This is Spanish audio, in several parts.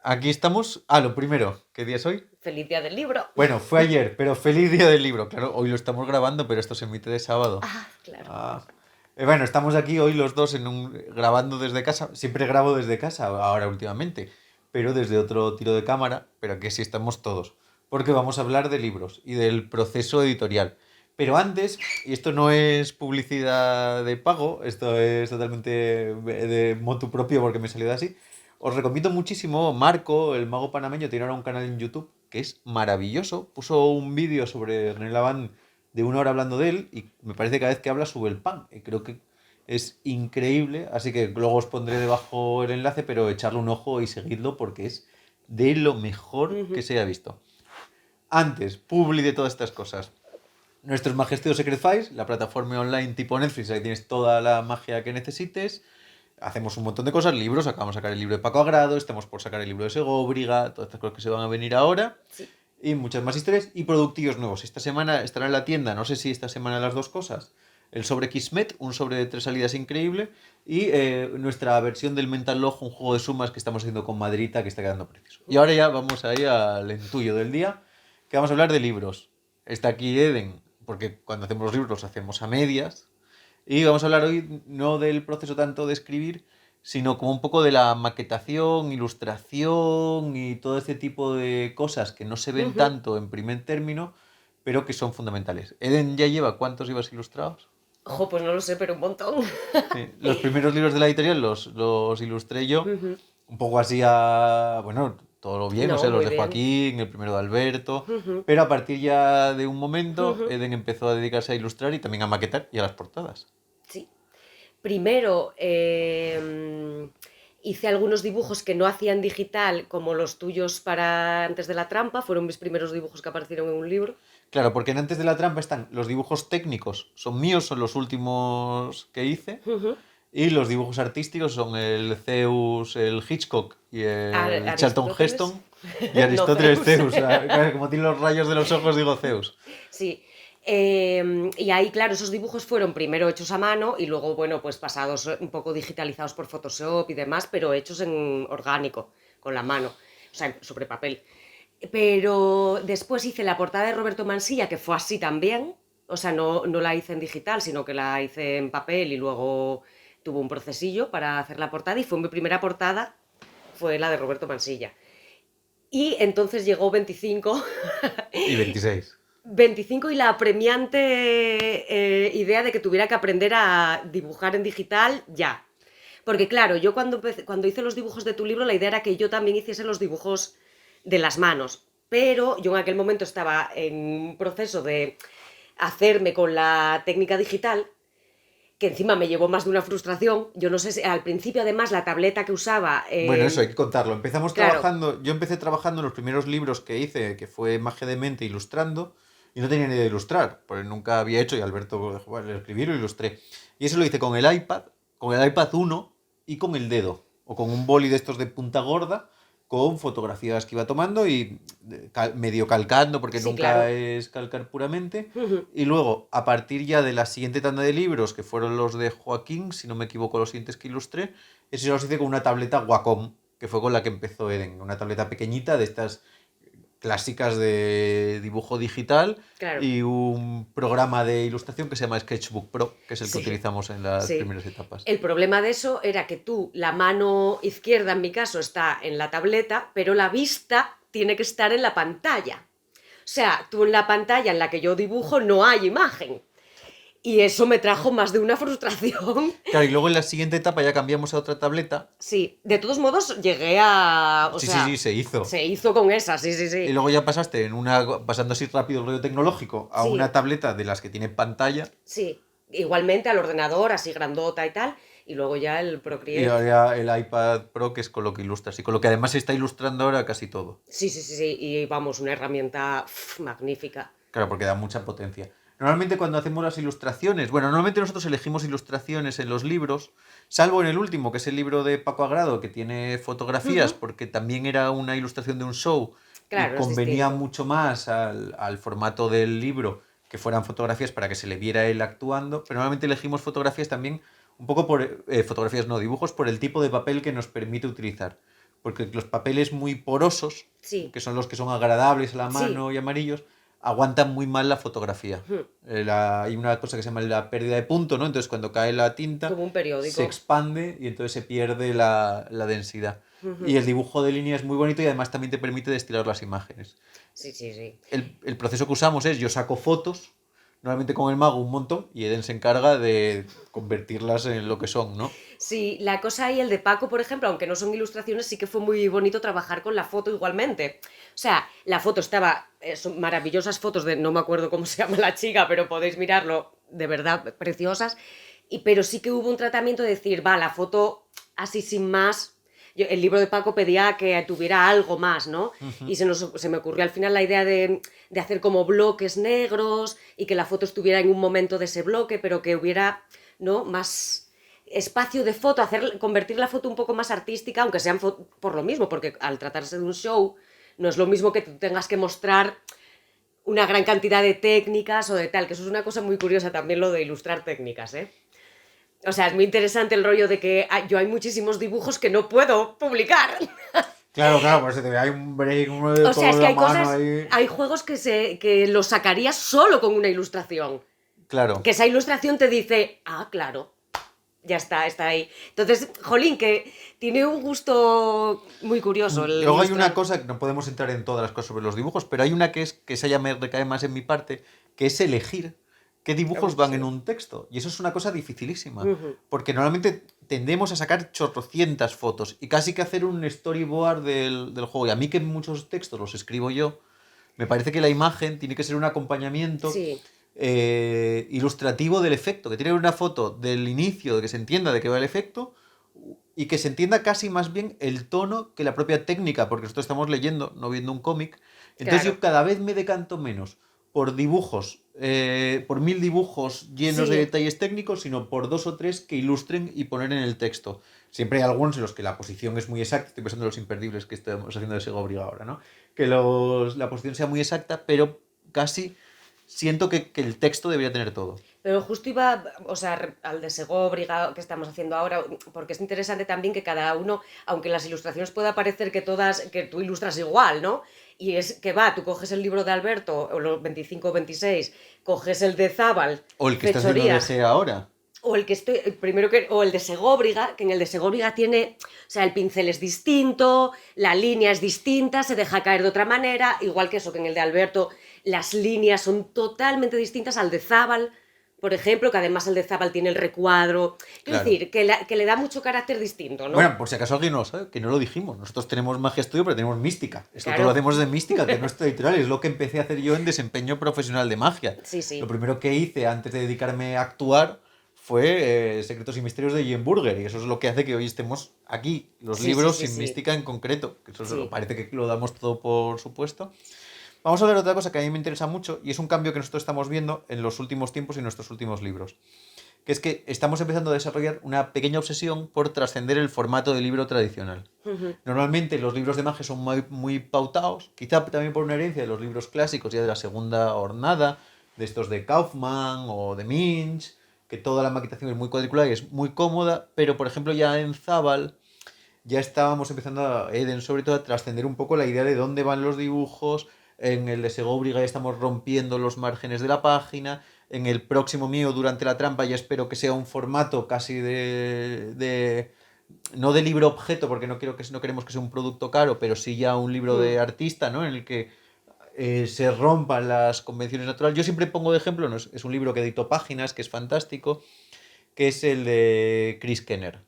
Aquí estamos. Ah, lo primero, ¿qué día es hoy? Feliz día del libro. Bueno, fue ayer, pero feliz día del libro. Claro, hoy lo estamos grabando, pero esto se emite de sábado. Ah, claro. Ah. Bueno, estamos aquí hoy los dos grabando desde casa. Siempre grabo desde casa, ahora últimamente, pero desde otro tiro de cámara, pero aquí sí estamos todos. Porque vamos a hablar de libros y del proceso editorial. Pero antes, y esto no es publicidad de pago, esto es totalmente de motu propio porque me salió de así. Os recomiendo muchísimo, Marco, el mago panameño, tiene ahora un canal en YouTube que es maravilloso. Puso un vídeo sobre René Laván de 1 hora hablando de él y me parece que cada vez que habla sube el pan. Y creo que es increíble, así que luego os pondré debajo el enlace, pero echarle un ojo y seguidlo porque es de lo mejor que Ujú. se haya visto. Antes, publi de todas estas cosas. Nuestros Majesteo Secret Files, la plataforma online tipo Netflix, ahí tienes toda la magia que necesites. Hacemos un montón de cosas, libros, acabamos de sacar el libro de Paco Agrado, estamos por sacar el libro de Segóbriga, todas estas cosas que se van a venir ahora, Sí. y muchas más historias y productillos nuevos. Esta semana estará en la tienda, no sé si esta semana las dos cosas, el sobre Kismet, un sobre de 3 salidas increíble, y nuestra versión del Mental Log, un juego de sumas que estamos haciendo con Madrita que está quedando precioso. Y ahora ya vamos ahí al entullo del día, que vamos a hablar de libros. Está aquí Eden, porque cuando hacemos los libros los hacemos a medias, y vamos a hablar hoy no del proceso tanto de escribir, sino como un poco de la maquetación, ilustración y todo ese tipo de cosas que no se ven Ujú. tanto en primer término, pero que son fundamentales. Eden ya lleva ¿cuántos libros ilustrados? Ojo, pues no lo sé, pero un montón. Sí, los primeros libros de la editorial los ilustré yo, Ujú. un poco así a, bueno, todo lo bien, o No, sea, los muy de bien. Joaquín, el primero de Alberto, Ujú. pero a partir ya de un momento, Ujú. Eden empezó a dedicarse a ilustrar y también a maquetar y a las portadas. Sí. Primero hice algunos dibujos que no hacía en digital, como los tuyos para Antes de la trampa. Fueron mis primeros dibujos que aparecieron en un libro. Claro, porque en Antes de la trampa están los dibujos técnicos, son míos, son los últimos que hice, Ujú. y los dibujos artísticos son el Zeus, el Hitchcock y el Charlton Aristóteles. Heston y No, Aristóteles Zeus. Zeus. Claro, como tiene los rayos de los ojos, digo Zeus. Sí. Y ahí, claro, esos dibujos fueron primero hechos a mano y luego, bueno, pues pasados un poco digitalizados por Photoshop y demás, pero hechos en orgánico, con la mano, o sea, sobre papel. Pero después hice la portada de Roberto Mansilla, que fue así también, o sea, no la hice en digital, sino que la hice en papel y luego tuvo un procesillo para hacer la portada y fue mi primera portada, fue la de Roberto Mansilla. Y entonces llegó 25 Y 26. 25 y la apremiante idea de que tuviera que aprender a dibujar en digital ya. Porque claro, yo cuando hice los dibujos de tu libro, la idea era que yo también hiciese los dibujos de las manos. Pero yo en aquel momento estaba en un proceso de hacerme con la técnica digital, que encima me llevó más de una frustración. Yo no sé si al principio además la tableta que usaba, Bueno, eso hay que contarlo. Empezamos claro, trabajando, yo empecé trabajando en los primeros libros que hice, que fue Magia de Mente ilustrando, y no tenía ni idea de ilustrar, porque nunca había hecho, y Alberto dijo, bueno, escribir lo ilustré. Y eso lo hice con el iPad 1 y con el dedo, o con un boli de estos de punta gorda, con fotografías que iba tomando y medio calcando, porque sí, nunca claro. es calcar puramente. Y luego, a partir ya de la siguiente tanda de libros, que fueron los de Joaquín, si no me equivoco, los siguientes que ilustré, eso ya los hice con una tableta Wacom, que fue con la que empezó Eden. Una tableta pequeñita de estas clásicas de dibujo digital Claro, y un programa de ilustración que se llama Sketchbook Pro, que es el que sí, utilizamos en las sí. primeras etapas. El problema de eso era que tú, la mano izquierda en mi caso está en la tableta, pero la vista tiene que estar en la pantalla. O sea, tú en la pantalla en la que yo dibujo no hay imagen. Y eso me trajo más de una frustración. Claro, y luego en la siguiente etapa ya cambiamos a otra tableta. Sí, de todos modos llegué a... O Sí, sí, sí, sea, se hizo. se hizo con esa, sí, sí, Y sí. luego ya pasaste pasando así rápido el rollo tecnológico a una Sí, tableta de las que tiene pantalla. sí. Igualmente al ordenador, así grandota y tal. Y luego ya el Y Procreate. ahora el iPad Pro, que es con lo que ilustras. Y con lo que además se está ilustrando ahora casi todo. Sí, sí, sí, sí. Y vamos, una herramienta magnífica. Claro, porque da mucha potencia. Normalmente cuando hacemos las ilustraciones, bueno, normalmente nosotros elegimos ilustraciones en los libros, salvo en el último, que es el libro de Paco Agrado, que tiene fotografías, Ujú. porque también era una ilustración de un show y Claro, es convenía distinto. mucho más al formato del libro que fueran fotografías para que se le viera él actuando, pero normalmente elegimos fotografías también un poco por, fotografías no, dibujos por el tipo de papel que nos permite utilizar. porque los papeles muy porosos, Sí. que son los que son agradables a la Sí. mano y amarillos, aguantan muy mal la fotografía. Hay una cosa que se llama la pérdida de punto, ¿no? Entonces cuando cae la tinta Como un se periódico. expande y entonces se pierde la densidad. Y el dibujo de línea es muy bonito y además también te permite destilar las imágenes. Sí, sí, sí. El proceso que usamos es, yo saco fotos, normalmente con el mago un montón, y Eden se encarga de convertirlas en lo que son, ¿no? Sí, la cosa ahí, el de Paco, por ejemplo, aunque no son ilustraciones, sí que fue muy bonito trabajar con la foto igualmente. O sea, la foto estaba, son maravillosas fotos de, no me acuerdo cómo se llama la chica, pero podéis mirarlo, de verdad, preciosas. Pero sí que hubo un tratamiento de decir, va, la foto así sin más. El libro de Paco pedía que tuviera algo más, ¿no? Y se me ocurrió al final la idea de hacer como bloques negros y que la foto estuviera en un momento de ese bloque, pero que hubiera, ¿no? Más espacio de foto, convertir la foto un poco más artística, aunque sean por lo mismo, porque al tratarse de un show, no es lo mismo que tú tengas que mostrar una gran cantidad de técnicas o de tal, que eso es una cosa muy curiosa también, lo de ilustrar técnicas, ¿eh? O sea, es muy interesante el rollo de que yo hay muchísimos dibujos que no puedo publicar. Claro, pues hay un break, uno de O sea, toda es que la hay mano cosas, ahí. hay juegos que los sacarías solo con una ilustración. Claro. Que esa ilustración te dice, ah, claro, ya está ahí. Entonces, jolín, que tiene un gusto muy curioso el Luego hay ilustrar. una cosa que no podemos entrar en todas las cosas sobre los dibujos, pero hay una que es que esa ya me recae más en mi parte, que es elegir qué dibujos van Sí. en un texto. Y eso es una cosa dificilísima, porque normalmente tendemos a sacar chorrocientas fotos y casi que hacer un storyboard del juego. Y a mí que muchos textos los escribo yo, me parece que la imagen tiene que ser un acompañamiento Sí, ilustrativo del efecto, que tiene una foto del inicio, de que se entienda de qué va el efecto y que se entienda casi más bien el tono que la propia técnica, porque nosotros estamos leyendo, no viendo un cómic. Entonces claro. yo cada vez me decanto menos por dibujos, por 1000 dibujos llenos de Sí, detalles técnicos, sino por 2 o 3 que ilustren y poner en el texto. Siempre hay algunos en los que la posición es muy exacta, estoy pensando en los imperdibles que estamos haciendo de Segovia ahora, ¿no? Que la posición sea muy exacta, pero casi siento que el texto debería tener todo. pero justo iba, o sea, al de Segóbriga que estamos haciendo ahora, porque es interesante también que cada uno, aunque en las ilustraciones pueda parecer que todas, que tú ilustras igual, ¿no? Y es que va, tú coges el libro de Alberto, o los 25 o 26, coges el de Zabal, O el que está haciendo Fechorías, DG ahora. o el que estoy, primero que, o el de Segóbriga, que en el de Segóbriga tiene, o sea, el pincel es distinto, la línea es distinta, se deja caer de otra manera, igual que eso, que en el de Alberto las líneas son totalmente distintas al de Zabal, por ejemplo, que además el de Zabal tiene el recuadro. Quiero Claro. decir, que le da mucho carácter distinto, ¿no? Bueno, por si acaso alguien no lo sabe, que no lo dijimos. Nosotros tenemos Magia Estudio, pero tenemos Mística. Esto Claro. todo lo hacemos de Mística, que no es editorial. Es lo que empecé a hacer yo en desempeño profesional de magia. Sí, sí. Lo primero que hice antes de dedicarme a actuar fue Secretos y Misterios de Jim Burger. Y eso es lo que hace que hoy estemos aquí, los Sí, libros sí, sí, sin sí. Mística en concreto. Que eso Sí. parece que lo damos todo por supuesto. Vamos a hablar de otra cosa que a mí me interesa mucho y es un cambio que nosotros estamos viendo en los últimos tiempos y en nuestros últimos libros. Que es que estamos empezando a desarrollar una pequeña obsesión por trascender el formato de libro tradicional. Normalmente los libros de magia son muy pautados, quizá también por una herencia de los libros clásicos ya de la segunda hornada, de estos de Kaufman o de Minch, que toda la maquetación es muy cuadricular y es muy cómoda, pero por ejemplo ya en Zabal ya estábamos empezando, Eden sobre todo, a trascender un poco la idea de dónde van los dibujos. En el de Segóbriga ya estamos rompiendo los márgenes de la página. En el próximo mío, Durante la trampa, ya espero que sea un formato casi no de libro objeto, porque no queremos que sea un producto caro, pero sí ya un libro de artista, ¿no? En el que se rompan las convenciones naturales. Yo siempre pongo de ejemplo, ¿no? Es un libro que editó Páginas, que es fantástico, que es el de Chris Kenner.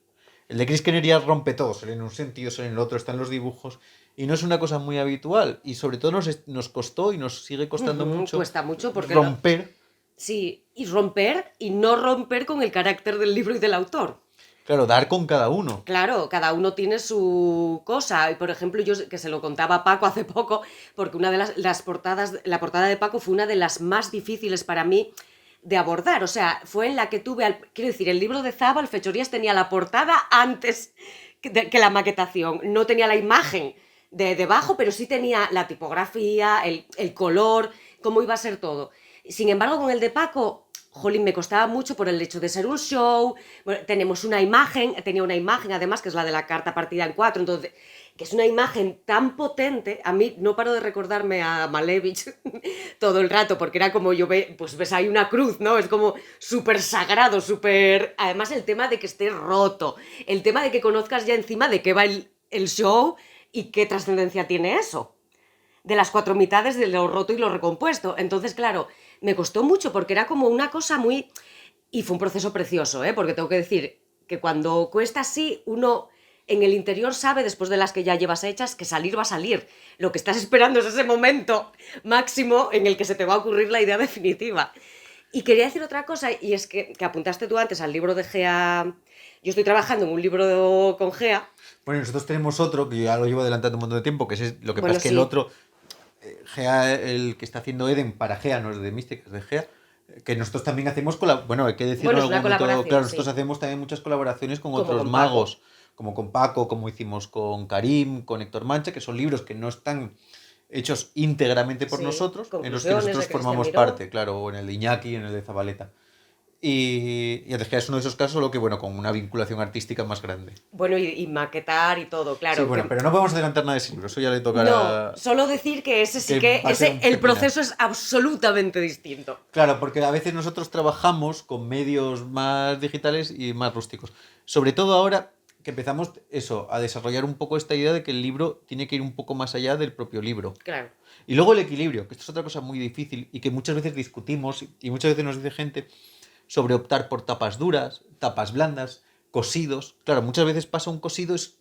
El de Chris Kenner ya rompe todo, sale en un sentido, sale en el otro, están los dibujos, y no es una cosa muy habitual, y sobre todo nos costó y nos sigue costando mucho Cuesta mucho porque romper. sí, y romper y no romper con el carácter del libro y del autor. Claro, dar con cada uno. Claro, cada uno tiene su cosa. Y por ejemplo, yo que se lo contaba a Paco hace poco, porque una de las portadas, la portada de Paco fue una de las más difíciles para mí de abordar. O sea, fue en la que tuve, quiero decir, el libro de Zabal, Fechorías, tenía la portada antes que la maquetación. No tenía la imagen de debajo, pero sí tenía la tipografía, el color, cómo iba a ser todo. Sin embargo, con el de Paco, jolín, me costaba mucho por el hecho de ser un show. Bueno, tenemos una imagen, tenía una imagen además, que es la de la carta partida en 4, entonces que es una imagen tan potente. A mí no paro de recordarme a Malevich todo el rato, porque era como pues ves ahí una cruz, ¿no? Es como súper sagrado, súper... Además el tema de que esté roto, el tema de que conozcas ya encima de qué va el show y qué trascendencia tiene eso. De las 4 mitades de lo roto y lo recompuesto. Entonces, claro, me costó mucho porque era como una cosa muy... Y fue un proceso precioso, ¿eh? Porque tengo que decir que cuando cuesta así, uno en el interior sabe, después de las que ya llevas hechas, que salir va a salir. Lo que estás esperando es ese momento máximo en el que se te va a ocurrir la idea definitiva. Y quería decir otra cosa, y es que apuntaste tú antes al libro de Gea. Yo estoy trabajando en un libro con Gea. Bueno, nosotros tenemos otro, que yo ya lo llevo adelantando un montón de tiempo, que es lo que Bueno, pasa es que sí. el otro, Gea, el que está haciendo Eden para Gea, no es de Mística, es de Gea, que nosotros también hacemos, bueno, hay que decirlo Bueno, en es una algún momento, colaboración, claro, sí. nosotros hacemos también muchas colaboraciones con Como otros con Paco. magos, como con Paco, como hicimos con Karim, con Héctor Mancha, que son libros que no están hechos íntegramente por Sí, nosotros, en los que Conclusiones nosotros de Cristian formamos Miró. parte, claro, o en el de Iñaki, en el de Zabaleta. Y entonces es uno de esos casos, solo que, bueno, con una vinculación artística más grande. Bueno, y maquetar y todo, Sí, claro. bueno, pero no podemos adelantar nada de ese libro, eso ya le No, tocará. solo decir que ese sí Que que, va a ser un el pepinazo. proceso es absolutamente distinto. Claro, porque a veces nosotros trabajamos con medios más digitales y más rústicos. Sobre todo ahora que empezamos eso, a desarrollar un poco esta idea de que el libro tiene que ir un poco más allá del propio libro. Claro. Y luego el equilibrio, que esto es otra cosa muy difícil y que muchas veces discutimos y muchas veces nos dice gente sobre optar por tapas duras, tapas blandas, cosidos. Claro, muchas veces pasa un cosido, es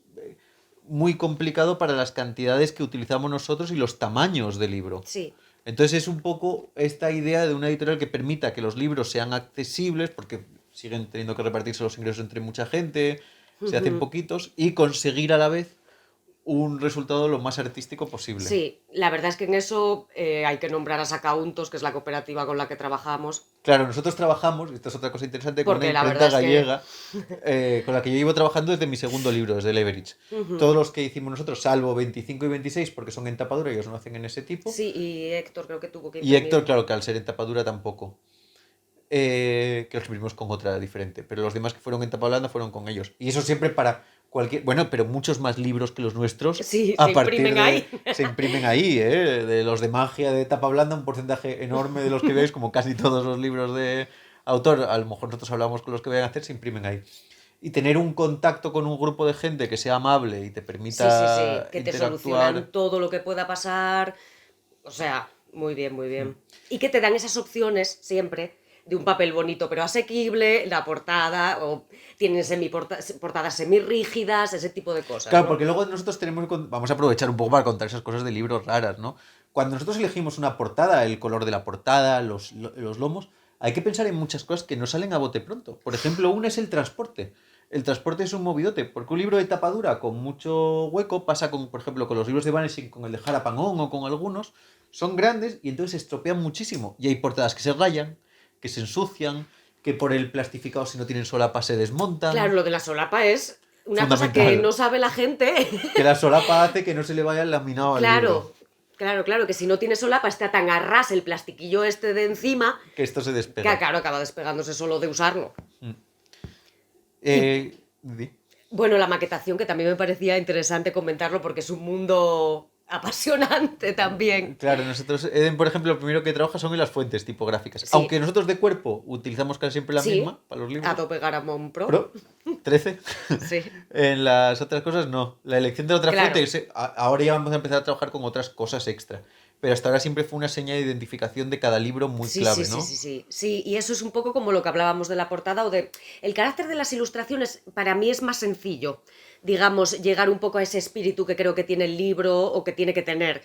muy complicado para las cantidades que utilizamos nosotros y los tamaños del libro. Sí. Entonces es un poco esta idea de una editorial que permita que los libros sean accesibles, porque siguen teniendo que repartirse los ingresos entre mucha gente, se hacen poquitos, y conseguir a la vez un resultado lo más artístico posible. Sí, la verdad es que en eso hay que nombrar a Sacauntos, que es la cooperativa con la que trabajamos. Claro, nosotros trabajamos, y esto es otra cosa interesante, con una Porque la imprenta verdad es que... gallega, con la que yo llevo trabajando desde mi segundo libro, desde Leverage. Todos los que hicimos nosotros, salvo 25 y 26, porque son en tapadura, ellos no hacen en ese tipo. Sí, y Héctor creo que tuvo que Y imprimir. Héctor, claro, que al ser en tapadura tampoco. Que los imprimimos con otra diferente. Pero los demás que fueron en tapa blanda fueron con ellos. Y eso siempre para cualquier... Bueno, pero muchos más libros que los nuestros. Sí, a se partir imprimen de, ahí. Se imprimen ahí, ¿eh? De los de magia de tapa blanda, un porcentaje enorme de los que veis, como casi todos los libros de autor, a lo mejor nosotros hablamos con los que vayan a hacer, se imprimen ahí. Y tener un contacto con un grupo de gente que sea amable y te Sí, permita sí, sí, que te interactuar. solucionan todo lo que pueda pasar. O sea, muy bien, muy bien. Y que te dan esas opciones siempre de un papel bonito pero asequible, la portada, o tienen portadas semirrígidas, ese tipo de cosas. Claro, ¿no? porque luego nosotros vamos a aprovechar un poco para contar esas cosas de libros raras, ¿no? Cuando nosotros elegimos una portada, el color de la portada, los lomos, hay que pensar en muchas cosas que no salen a bote pronto. Por ejemplo, una es el transporte. El transporte es un movidote, porque un libro de tapa dura con mucho hueco pasa con, por ejemplo, con los libros de Vanishing, con el de Harapangón o con algunos, son grandes y entonces se estropean muchísimo. Y hay portadas que se rayan, que se ensucian, que por el plastificado si no tienen solapa se desmontan. Claro, lo de la solapa es una cosa Fundamental. que no sabe la gente. Que la solapa hace que no se le vaya el laminado al libro. Claro, que si no tiene solapa está tan a ras el plastiquillo este de encima Que esto se que despega. claro, acaba despegándose solo de usarlo. Di. Bueno, la maquetación, que también me parecía interesante comentarlo porque es un mundo apasionante también. Claro, nosotros, Eden, por ejemplo, lo primero que trabaja son en las fuentes tipográficas. Sí. Aunque nosotros de cuerpo utilizamos casi siempre la Sí, misma para los libros. Adobe Garamond Pro. Pro 13. Sí. En las otras cosas no. La elección de la otra Claro. fuente, ahora ya vamos a empezar a trabajar con otras cosas extra. Pero hasta ahora siempre fue una seña de identificación de cada libro muy clave, ¿no? Sí, y eso es un poco como lo que hablábamos de la portada o de... El carácter de las ilustraciones para mí es más sencillo, digamos, llegar un poco a ese espíritu que creo que tiene el libro o que tiene que tener.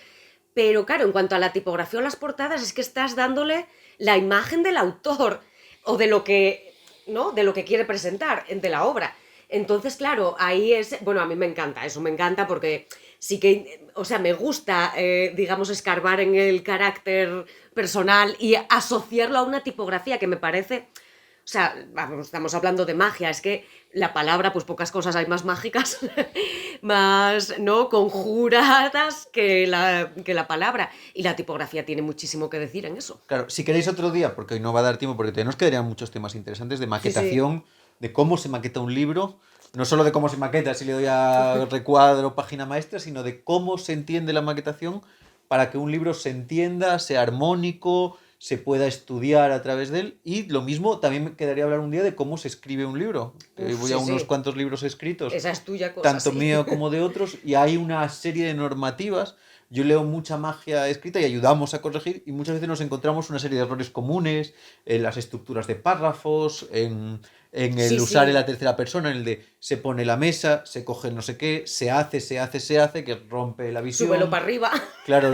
Pero claro, en cuanto a la tipografía o las portadas, es que estás dándole la imagen del autor o de lo que, ¿no? De lo que quiere presentar, de la obra. Entonces, claro, ahí es... Bueno, a mí me encanta, eso me encanta porque sí que, o sea, me gusta, digamos, escarbar en el carácter personal y asociarlo a una tipografía que me parece... O sea, vamos, estamos hablando de magia, es que la palabra, pues pocas cosas hay más mágicas, más, ¿no?, conjuradas que la palabra. Y la tipografía tiene muchísimo que decir en eso. Claro, si queréis otro día, porque hoy no va a dar tiempo, porque nos quedarían muchos temas interesantes de maquetación, de cómo se maqueta un libro. No solo de cómo se maqueta, si le doy a recuadro, página maestra, sino de cómo se entiende la maquetación para que un libro se entienda, sea armónico, se pueda estudiar a través de él. Y lo mismo, también me quedaría hablar un día de cómo se escribe un libro. Uf, Voy a sí, unos sí. cuantos libros escritos, Esa es tuya cosa, tanto sí. mío como de otros, y hay una serie de normativas. Yo leo mucha magia escrita y ayudamos a corregir, y muchas veces nos encontramos una serie de errores comunes en las estructuras de párrafos, en el Sí, usar en sí. la tercera persona, en el de se pone la mesa, se coge el no sé qué, se hace, que rompe la Súbelo visión. para arriba. Claro,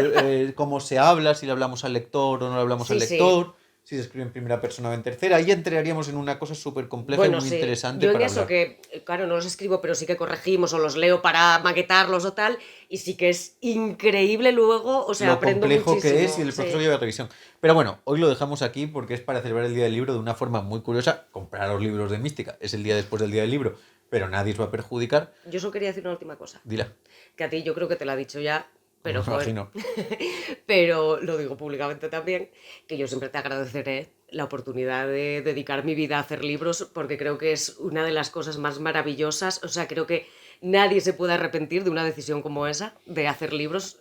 cómo se habla, si le hablamos al lector o no le hablamos al Sí, sí. lector, si se escribe en primera persona o en tercera. Ahí entraríamos en una cosa súper compleja y Bueno, muy sí. interesante Yo en para eso hablar. que, claro, no los escribo, pero sí que corregimos o los leo para maquetarlos o tal, y sí que es increíble luego, o sea, Lo aprendo complejo que es y muchísimo, el proceso sí. lleva revisión. Pero bueno, hoy lo dejamos aquí porque es para celebrar el Día del Libro de una forma muy curiosa. Compraros libros de mística, es el día después del Día del Libro, pero nadie os va a perjudicar. Yo solo quería decir una última cosa, Dila, que a ti yo creo que te la he dicho ya, me pero joder, imagino. pero lo digo públicamente también, que yo siempre te agradeceré la oportunidad de dedicar mi vida a hacer libros, porque creo que es una de las cosas más maravillosas, o sea, creo que nadie se puede arrepentir de una decisión como esa, de hacer libros.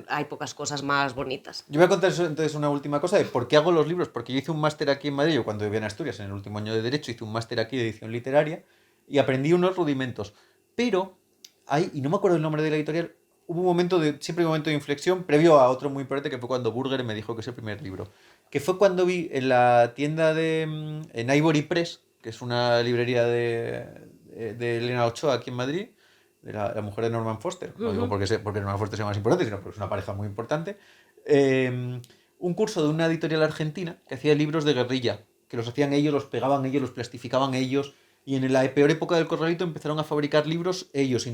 Hay pocas cosas más bonitas. Yo voy a contar entonces una última cosa de por qué hago los libros. Porque yo hice un máster aquí en Madrid, yo cuando vivía en Asturias, en el último año de Derecho, hice un máster aquí de edición literaria y aprendí unos rudimentos. Pero hay, y no me acuerdo el nombre de la editorial, hubo un momento siempre hay un momento de inflexión previo a otro muy importante que fue cuando Burger me dijo que es el primer libro. Que fue cuando vi en la tienda en Ivory Press, que es una librería de Elena Ochoa aquí en Madrid, de la mujer de Norman Foster. No digo Ujú. porque Norman Foster sea más importante, sino porque es una pareja muy importante. Un curso de una editorial argentina que hacía libros de guerrilla, que los hacían ellos, los pegaban ellos, los plastificaban ellos, y en la peor época del corralito empezaron a fabricar libros ellos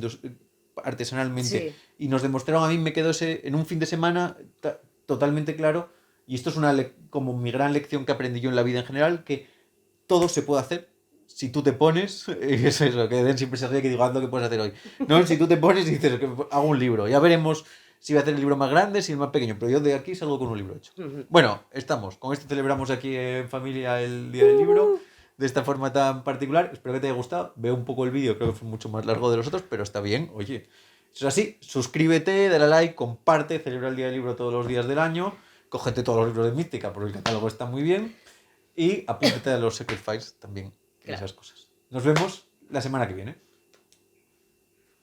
artesanalmente. Sí, Y nos demostraron, a mí me quedó en un fin de semana totalmente claro, y esto es como mi gran lección que aprendí yo en la vida en general, que todo se puede hacer si tú te pones, es eso, que Den siempre se ríe que digo, haz lo que puedes hacer hoy. No, si tú te pones y dices, hago un libro, ya veremos si voy a hacer el libro más grande, si el más pequeño, pero yo de aquí salgo con un libro hecho. ujú. Bueno, estamos, con esto celebramos aquí en familia el Día del Libro, de esta forma tan particular, espero que te haya gustado, veo un poco el vídeo, creo que fue mucho más largo de los otros, pero está bien, oye. Eso es así, suscríbete, dale a like, comparte, celebra el Día del Libro todos los días del año, cógete todos los libros de Mística, porque el catálogo está muy bien, y apúntate a los Secret Files también y Claro. esas cosas. Nos vemos la semana que viene.